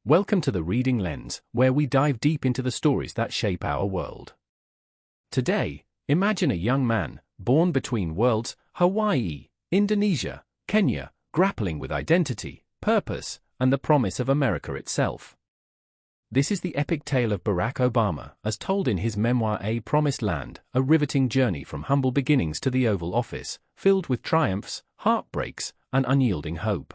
Welcome to the Reading Lens, where we dive deep into the stories that shape our world. Today, imagine a young man, born between worlds, Hawaii, Indonesia, Kenya, grappling with identity, purpose, and the promise of America itself. This is the epic tale of Barack Obama, as told in his memoir A Promised Land, a riveting journey from humble beginnings to the Oval Office, filled with triumphs, heartbreaks, and unyielding hope.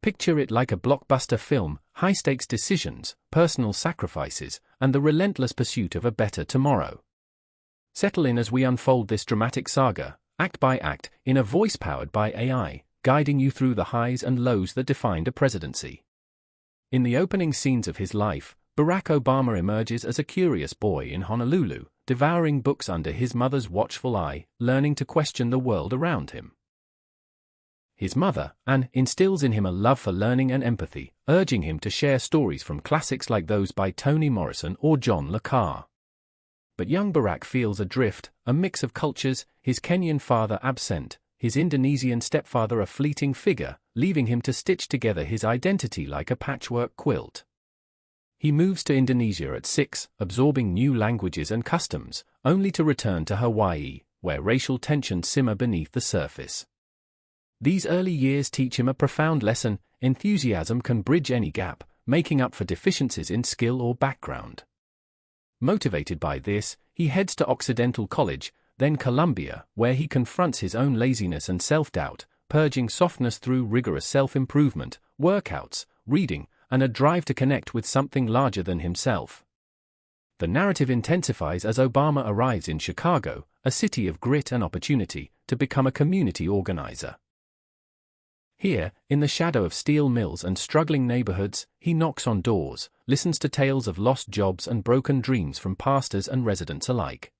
Picture it like a blockbuster film, high-stakes decisions, personal sacrifices, and the relentless pursuit of a better tomorrow. Settle in as we unfold this dramatic saga, act by act, in a voice powered by AI, guiding you through the highs and lows that defined a presidency. In the opening scenes of his life, Barack Obama emerges as a curious boy in Honolulu, devouring books under his mother's watchful eye, learning to question the world around him. His mother, Anne, instills in him a love for learning and empathy, urging him to share stories from classics like those by Toni Morrison or John le Carré. But young Barack feels adrift, a mix of cultures, his Kenyan father absent, his Indonesian stepfather a fleeting figure, leaving him to stitch together his identity like a patchwork quilt. He moves to Indonesia at 6, absorbing new languages and customs, only to return to Hawaii, where racial tensions simmer beneath the surface. These early years teach him a profound lesson: enthusiasm can bridge any gap, making up for deficiencies in skill or background. Motivated by this, he heads to Occidental College, then Columbia, where he confronts his own laziness and self-doubt, purging softness through rigorous self-improvement, workouts, reading, and a drive to connect with something larger than himself. The narrative intensifies as Obama arrives in Chicago, a city of grit and opportunity, to become a community organizer. Here, in the shadow of steel mills and struggling neighborhoods, he knocks on doors, listens to tales of lost jobs and broken dreams from pastors and residents alike.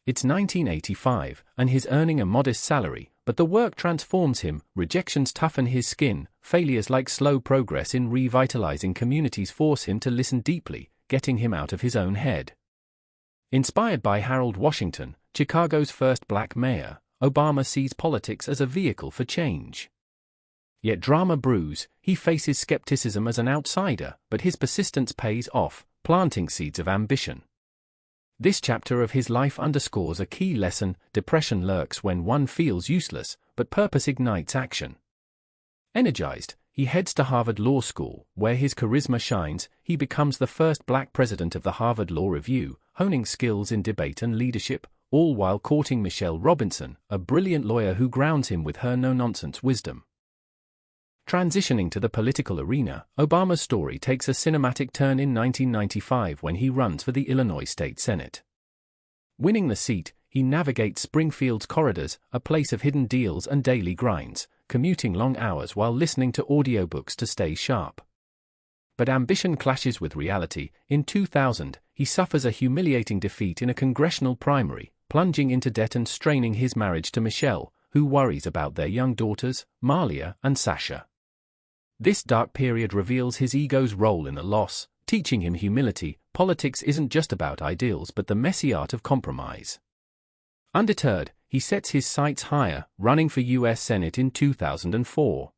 It's 1985, and he's earning a modest salary, but the work transforms him. Rejections toughen his skin, failures like slow progress in revitalizing communities force him to listen deeply, getting him out of his own head. Inspired by Harold Washington, Chicago's first black mayor, Obama sees politics as a vehicle for change. Yet drama brews, he faces skepticism as an outsider, but his persistence pays off, planting seeds of ambition. This chapter of his life underscores a key lesson: depression lurks when one feels useless, but purpose ignites action. Energized, he heads to Harvard Law School, where his charisma shines. He becomes the first black president of the Harvard Law Review, honing skills in debate and leadership, all while courting Michelle Robinson, a brilliant lawyer who grounds him with her no-nonsense wisdom. Transitioning to the political arena, Obama's story takes a cinematic turn in 1995 when he runs for the Illinois State Senate. Winning the seat, he navigates Springfield's corridors, a place of hidden deals and daily grinds, commuting long hours while listening to audiobooks to stay sharp. But ambition clashes with reality. In 2000, he suffers a humiliating defeat in a congressional primary, plunging into debt and straining his marriage to Michelle, who worries about their young daughters, Malia and Sasha. This dark period reveals his ego's role in the loss, teaching him humility. Politics isn't just about ideals but the messy art of compromise. Undeterred, he sets his sights higher, running for U.S. Senate in 2004.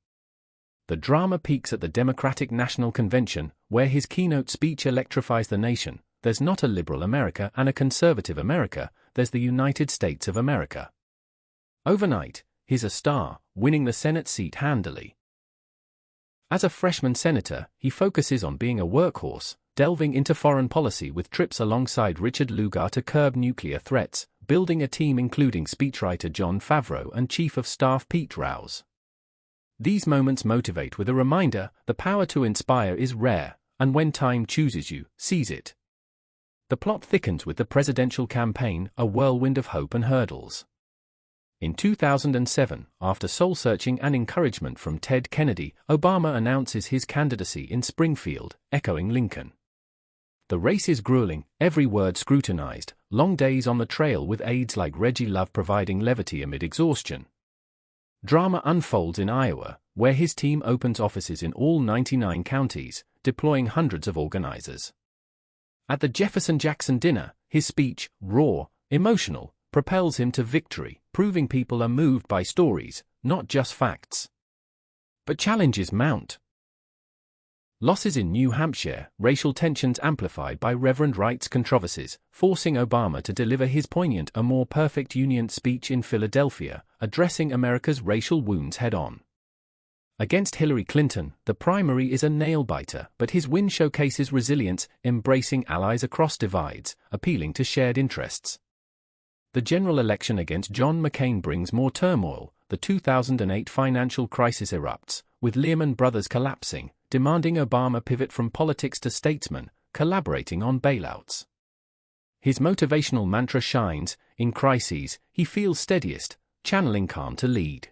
The drama peaks at the Democratic National Convention, where his keynote speech electrifies the nation. There's not a liberal America and a conservative America, there's the United States of America. Overnight, he's a star, winning the Senate seat handily. As a freshman senator, he focuses on being a workhorse, delving into foreign policy with trips alongside Richard Lugar to curb nuclear threats, building a team including speechwriter Jon Favreau and Chief of Staff Pete Rouse. These moments motivate with a reminder: the power to inspire is rare, and when time chooses you, seize it. The plot thickens with the presidential campaign, a whirlwind of hope and hurdles. In 2007, after soul-searching and encouragement from Ted Kennedy, Obama announces his candidacy in Springfield, echoing Lincoln. The race is grueling, every word scrutinized, long days on the trail with aides like Reggie Love providing levity amid exhaustion. Drama unfolds in Iowa, where his team opens offices in all 99 counties, deploying hundreds of organizers. At the Jefferson-Jackson dinner, his speech, raw, emotional, propels him to victory, proving people are moved by stories, not just facts. But challenges mount. Losses in New Hampshire, racial tensions amplified by reverend rights controversies, forcing Obama to deliver his poignant "A More Perfect Union" speech in Philadelphia, addressing America's racial wounds head-on. Against Hillary Clinton, the primary is a nail-biter, but his win showcases resilience, embracing allies across divides, appealing to shared interests. The general election against John McCain brings more turmoil. The 2008 financial crisis erupts, with Lehman Brothers collapsing, demanding Obama pivot from politics to statesman, collaborating on bailouts. His motivational mantra shines: in crises, he feels steadiest, channeling calm to lead.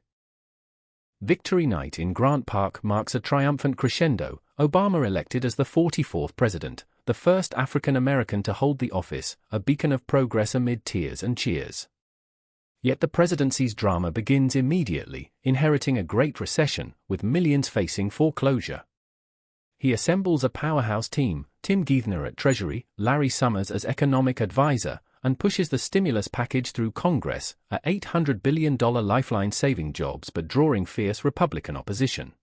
Victory Night in Grant Park marks a triumphant crescendo, Obama elected as the 44th president, the first African American to hold the office, a beacon of progress amid tears and cheers. Yet the presidency's drama begins immediately, inheriting a Great Recession, with millions facing foreclosure. He assembles a powerhouse team, Tim Geithner at Treasury, Larry Summers as economic advisor, and pushes the stimulus package through Congress, a $800 billion lifeline saving jobs but drawing fierce Republican opposition.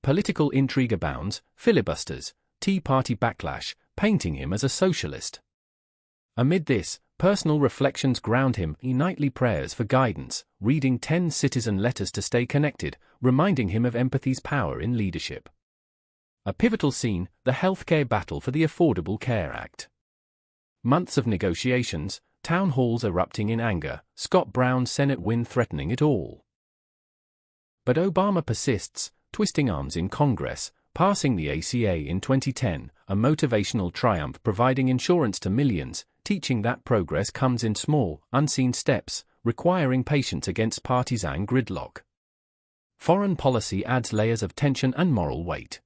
Political intrigue abounds, filibusters, Tea Party backlash, painting him as a socialist. Amid this, personal reflections ground him, nightly prayers for guidance, reading 10 citizen letters to stay connected, reminding him of empathy's power in leadership. A pivotal scene, the healthcare battle for the Affordable Care Act. Months of negotiations, town halls erupting in anger, Scott Brown's Senate win threatening it all. But Obama persists, twisting arms in Congress, passing the ACA in 2010, a motivational triumph providing insurance to millions, teaching that progress comes in small, unseen steps, requiring patience against partisan gridlock. Foreign policy adds layers of tension and moral weight.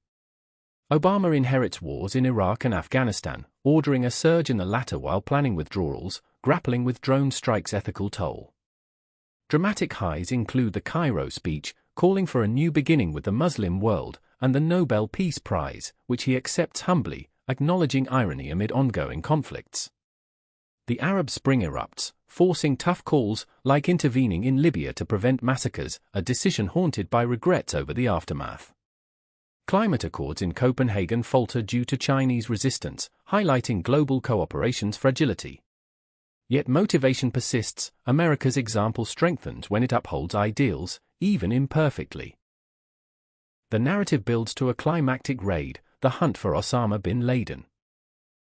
Obama inherits wars in Iraq and Afghanistan, ordering a surge in the latter while planning withdrawals, grappling with drone strikes' ethical toll. Dramatic highs include the Cairo speech, calling for a new beginning with the Muslim world, and the Nobel Peace Prize, which he accepts humbly, acknowledging irony amid ongoing conflicts. The Arab Spring erupts, forcing tough calls, like intervening in Libya to prevent massacres, a decision haunted by regrets over the aftermath. Climate accords in Copenhagen falter due to Chinese resistance, highlighting global cooperation's fragility. Yet motivation persists, America's example strengthens when it upholds ideals, even imperfectly. The narrative builds to a climactic raid, the hunt for Osama bin Laden.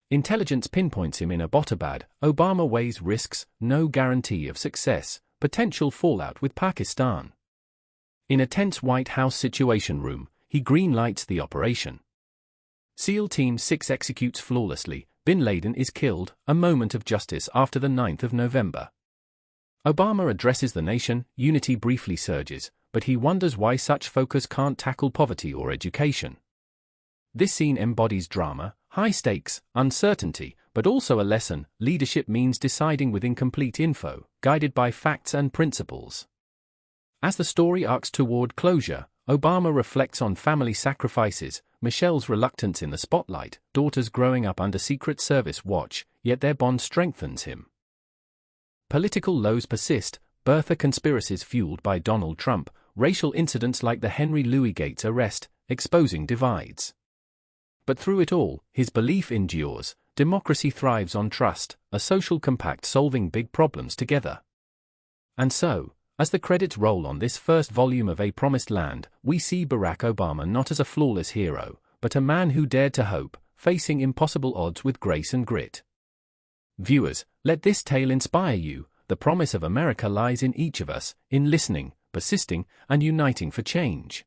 Intelligence pinpoints him in Abbottabad, Obama weighs risks, no guarantee of success, potential fallout with Pakistan. In a tense White House Situation Room, he green-lights the operation. SEAL Team 6 executes flawlessly, bin Laden is killed, a moment of justice after the 9th of November. Obama addresses the nation, unity briefly surges, but he wonders why such focus can't tackle poverty or education. This scene embodies drama, high stakes, uncertainty, but also a lesson: leadership means deciding with incomplete info, guided by facts and principles. As the story arcs toward closure, Obama reflects on family sacrifices, Michelle's reluctance in the spotlight, daughters growing up under Secret Service watch, yet their bond strengthens him. Political lows persist, birther conspiracies fueled by Donald Trump, racial incidents like the Henry Louis Gates arrest, exposing divides. But through it all, his belief endures: democracy thrives on trust, a social compact solving big problems together. And so, as the credits roll on this first volume of A Promised Land, we see Barack Obama not as a flawless hero, but a man who dared to hope, facing impossible odds with grace and grit. Viewers, let this tale inspire you. The promise of America lies in each of us, in listening, persisting, and uniting for change.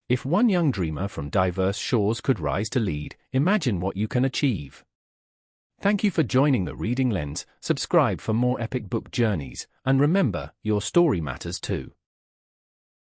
If one young dreamer from diverse shores could rise to lead, imagine what you can achieve. Thank you for joining the Reading Lens. Subscribe for more epic book journeys, and remember, your story matters too.